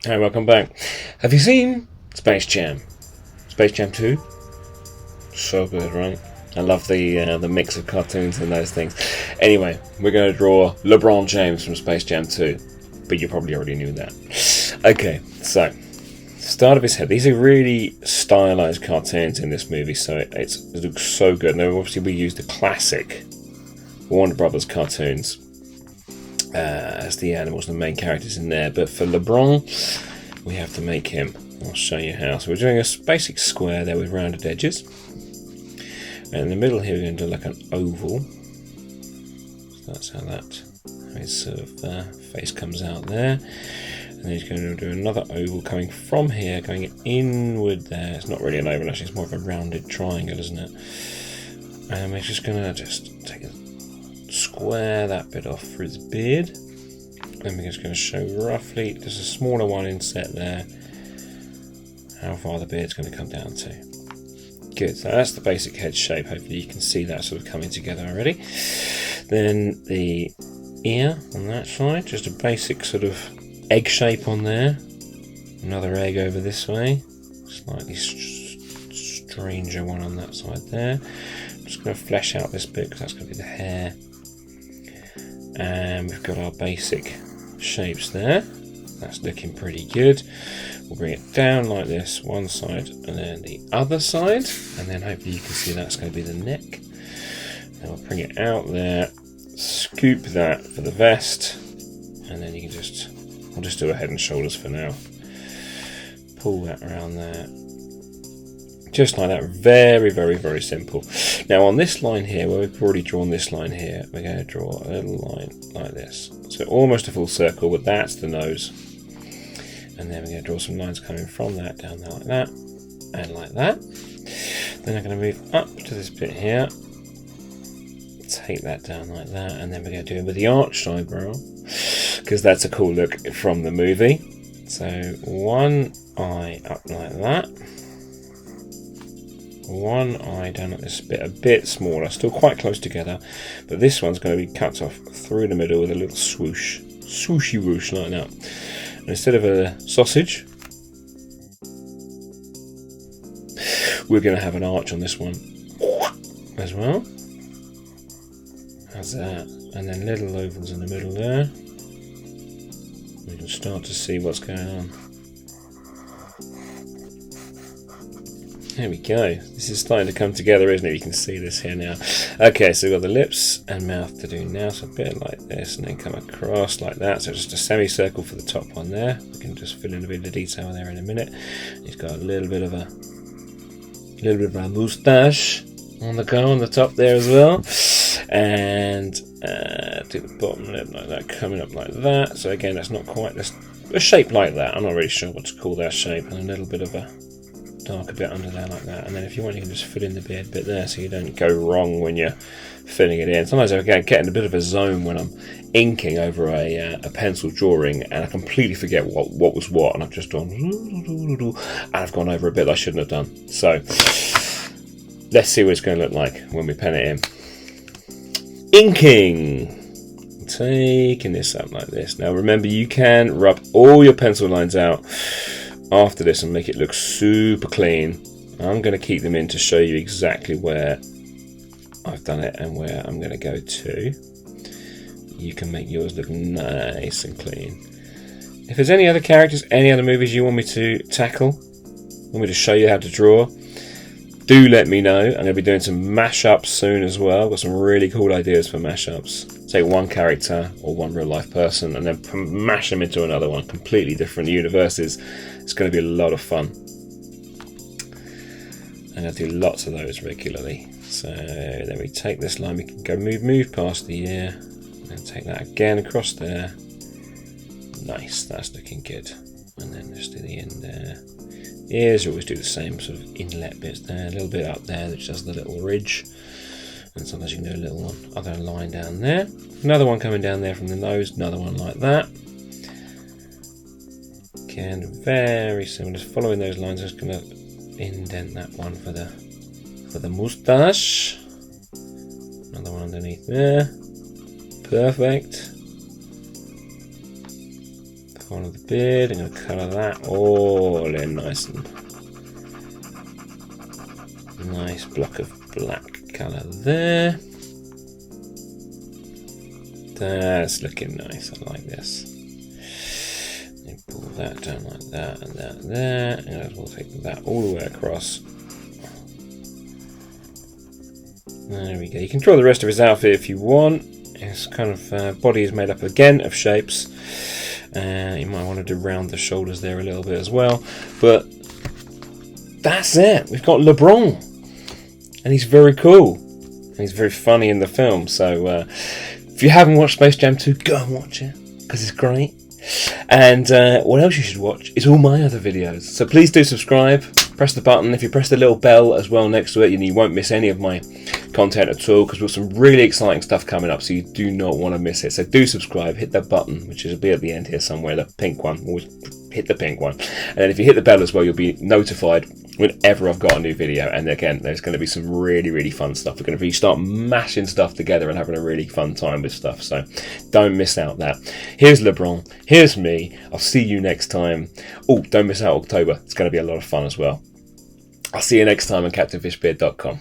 Hi, welcome back. Have you seen Space Jam? Space Jam 2? So good, right? I love the mix of cartoons and those things. Anyway, we're going to draw LeBron James from Space Jam 2, but you probably already knew that. Okay, so start of his head. These are really stylized cartoons in this movie, so it looks so good. Now, obviously, we used the classic Warner Brothers cartoons as the animals and the main characters in there, but for LeBron, we have to make him. I'll show you how. So we're doing a basic square there with rounded edges, and in the middle here we're going to do like an oval. So that's how his sort of face comes out there, and then he's going to do another oval coming from here, going inward there. It's not really an oval actually, it's more of a rounded triangle, isn't it? And we're just going to take a square that bit off for his beard. Then we're just going to show roughly just a smaller one inset there, how far the beard's going to come down to. Good, so that's the basic head shape. Hopefully you can see that sort of coming together already. Then the ear on that side, just a basic sort of egg shape on there. Another egg over this way, slightly stranger one on that side there. I'm just going to flesh out this bit because that's going to be the hair. And we've got our basic shapes there. That's looking pretty good. We'll bring it down like this, one side and then the other side, and then hopefully you can see that's going to be the neck. Then we'll bring it out there, scoop that for the vest, and then you can I'll just do a head and shoulders for now. Pull that around there. Just like that, very, very, very simple. Now on this line here, where we've already drawn this line here, we're going to draw a little line like this. So almost a full circle, but that's the nose. And then we're going to draw some lines coming from that down there like that, and like that. Then I'm going to move up to this bit here, take that down like that, and then we're going to do it with the arched eyebrow, because that's a cool look from the movie. So one eye up like that. One eye down at this bit, a bit smaller, still quite close together, but this one's going to be cut off through the middle with a little swoosh, swooshy whoosh like that. And instead of a sausage, we're going to have an arch on this one as well. How's that? And then little ovals in the middle there. We can start to see what's going on. There we go. This is starting to come together, isn't it? You can see this here now. Okay, so we've got the lips and mouth to do now. So a bit like this and then come across like that. So just a semicircle for the top one there. We can just fill in a bit of detail there in a minute. He's got a little bit of a moustache on the top there as well. And do the bottom lip like that, coming up like that. So again, that's not quite a shape like that. I'm not really sure what to call that shape. And a little bit of a darker bit under there like that, and then if you want you can just fill in the beard bit there so you don't go wrong when you're filling it in. Sometimes I get in a bit of a zone when I'm inking over a pencil drawing and I completely forget what was what, and I've just done and I've gone over a bit I shouldn't have done. So let's see what it's going to look like when we pen it in. Inking, taking this up like this. Now remember, you can rub all your pencil lines out after this and make it look super clean. I'm going to keep them in to show you exactly where I've done it and where I'm going to go to. You can make yours look nice and clean. If there's any other characters, any other movies you want me to tackle, want me to show you how to draw, do let me know. I'm going to be doing some mashups soon as well. I've got some really cool ideas for mashups. Take one character or one real life person and then mash them into another one, completely different universes. It's going to be a lot of fun. I'm going to do lots of those regularly. So then we take this line, we can go move past the ear, and take that again across there. Nice, that's looking good. And then just do the end there. Ears, you always do the same sort of inlet bits there, a little bit up there, which does the little ridge. And sometimes you can do a little other line down there. Another one coming down there from the nose, another one like that. Again, very similar. Just following those lines, I'm just going to indent that one for the moustache. Another one underneath there. Perfect. corner of the beard. I'm going to colour that all in nice and nice block of black colour there. That's looking nice. I like this. And pull that down like that and that there. And we'll take that all the way across. There we go. You can draw the rest of his outfit if you want. His kind of body is made up again of shapes. You might want to round the shoulders there a little bit as well. But that's it. We've got LeBron. And he's very cool. And he's very funny in the film. So if you haven't watched Space Jam 2, go and watch it. Because it's great. And what else you should watch is all my other videos. So please do subscribe. Press the button. If you press the little bell as well next to it, you won't miss any of my content at all, because we've got some really exciting stuff coming up, so you do not want to miss it. So do subscribe, hit that button, which will be at the end here somewhere, the pink one. Always hit the pink one. And then if you hit the bell as well, you'll be notified whenever I've got a new video. And again, there's going to be some really, really fun stuff. We're going to start mashing stuff together and having a really fun time with stuff. So don't miss out that. Here's LeBron. Here's me. I'll see you next time. Oh, don't miss out October. It's going to be a lot of fun as well. I'll see you next time on CaptainFishbeard.com.